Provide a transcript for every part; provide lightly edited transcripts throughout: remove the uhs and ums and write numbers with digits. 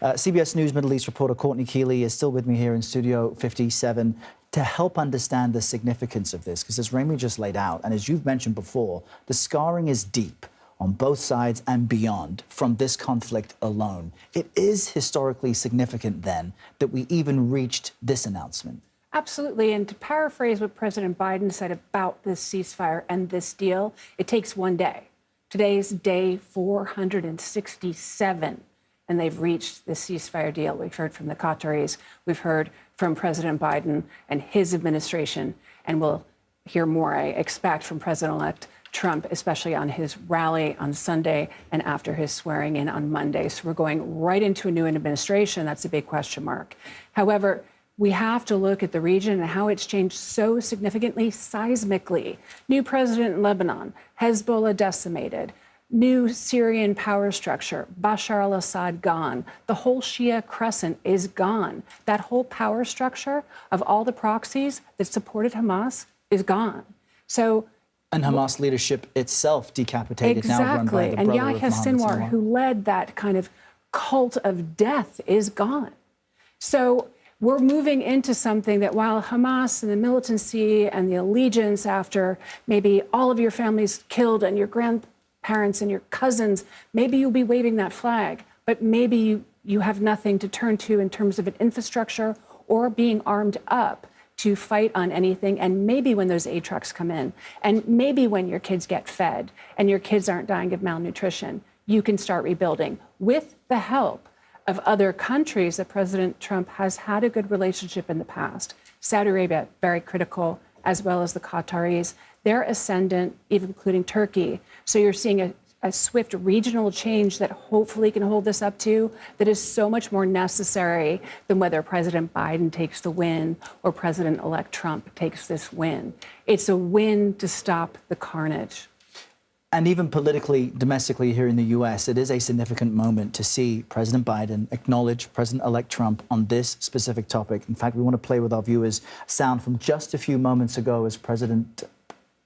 CBS News Middle East reporter Courtney Kealy is still with me here in Studio 57 to help understand the significance of this, because as Rami just laid out, and as you've mentioned before, the scarring is deep on both sides and beyond from this conflict alone. It is historically significant, then, that we even reached this announcement. Absolutely. And to paraphrase what President Biden said about this ceasefire and this deal, it takes one day. Today's day 467, and they've reached this ceasefire deal. We've heard from the Qataris. We've heard from President Biden and his administration, and we'll hear more, I expect, from President-elect Trump, especially on his rally on Sunday and after his swearing in on Monday. So we're going right into a new administration. That's a big question mark. However, we have to look at the region and how it's changed so significantly, seismically. New president in Lebanon, Hezbollah decimated, new Syrian power structure, Bashar al-Assad gone, the whole Shia crescent is gone. That whole power structure of all the proxies that supported Hamas is gone. So, and Hamas leadership itself decapitated, exactly. Now run by the and brother Yahya of Mohammed Sinwar, who led that kind of cult of death, is gone. So we're moving into something that, while Hamas and the militancy and the allegiance after maybe all of your families killed and your grandparents and your cousins, maybe you'll be waving that flag, but maybe you have nothing to turn to in terms of an infrastructure or being armed up to fight on anything. And maybe when those aid trucks come in, and maybe when your kids get fed and your kids aren't dying of malnutrition, you can start rebuilding with the help of other countries that President Trump has had a good relationship in the past. Saudi Arabia, very critical, as well as the Qataris. They're ascendant, even including Turkey. So you're seeing a swift regional change that hopefully can hold this up to, that is so much more necessary than whether President Biden takes the win or President-elect Trump takes this win. It's a win to stop the carnage. And even politically, domestically here in the U.S., it is a significant moment to see President Biden acknowledge President-elect Trump on this specific topic. In fact, we want to play with our viewers sound from just a few moments ago as President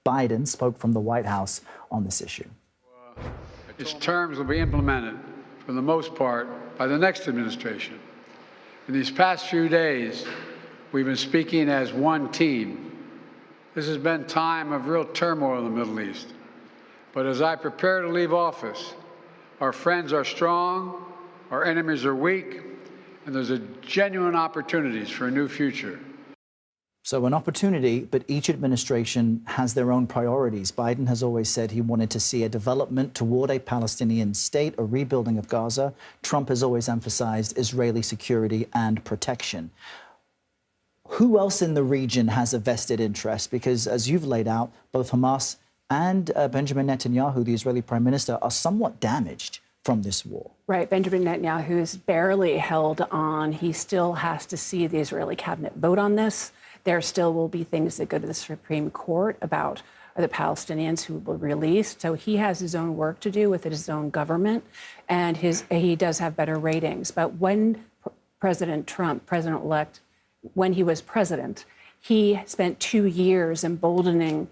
Biden spoke from the White House on this issue. Its terms will be implemented, for the most part, by the next administration. In these past few days, we've been speaking as one team. This has been a time of real turmoil in the Middle East. But as I prepare to leave office, our friends are strong, our enemies are weak, and there's a genuine opportunities for a new future. So an opportunity, but each administration has their own priorities. Biden has always said he wanted to see a development toward a Palestinian state, a rebuilding of Gaza. Trump has always emphasized Israeli security and protection. Who else in the region has a vested interest? Because as you've laid out, both Hamas and Benjamin Netanyahu, the Israeli prime minister, are somewhat damaged from this war. Right. Benjamin Netanyahu is barely held on. He still has to see the Israeli cabinet vote on this. There still will be things that go to the Supreme Court about the Palestinians who will be released. So he has his own work to do with his own government, and he does have better ratings. But when President Trump, president-elect, when he was president, he spent 2 years emboldening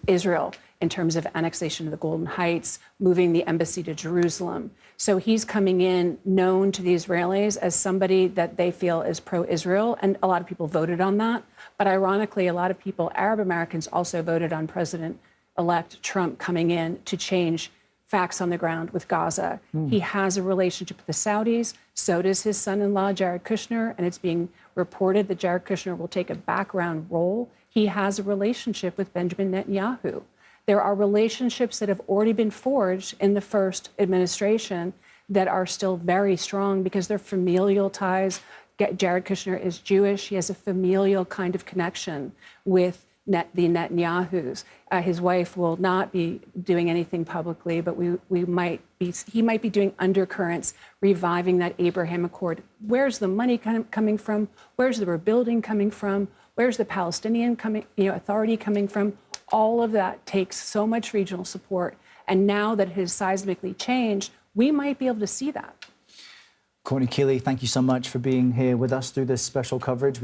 Israel in terms of annexation of the Golden Heights, moving the embassy to Jerusalem. So he's coming in known to the Israelis as somebody that they feel is pro-Israel, and a lot of people voted on that. But ironically, a lot of people, Arab Americans, also voted on President-elect Trump coming in to change facts on the ground with Gaza. He has a relationship with the Saudis. So does his son-in-law, Jared Kushner, and it's being reported that Jared Kushner will take a background role. He has a relationship with Benjamin Netanyahu. There are relationships that have already been forged in the first administration that are still very strong because they're familial ties. Jared Kushner is Jewish. He has a familial kind of connection with the Netanyahus. His wife will not be doing anything publicly, but he might be doing undercurrents, reviving that Abraham Accord. Where's the money coming from? Where's the rebuilding coming from? Where's the Palestinian Authority coming from? All of that takes so much regional support. And now that it has seismically changed, we might be able to see that. Courtney Kealy, thank you so much for being here with us through this special coverage.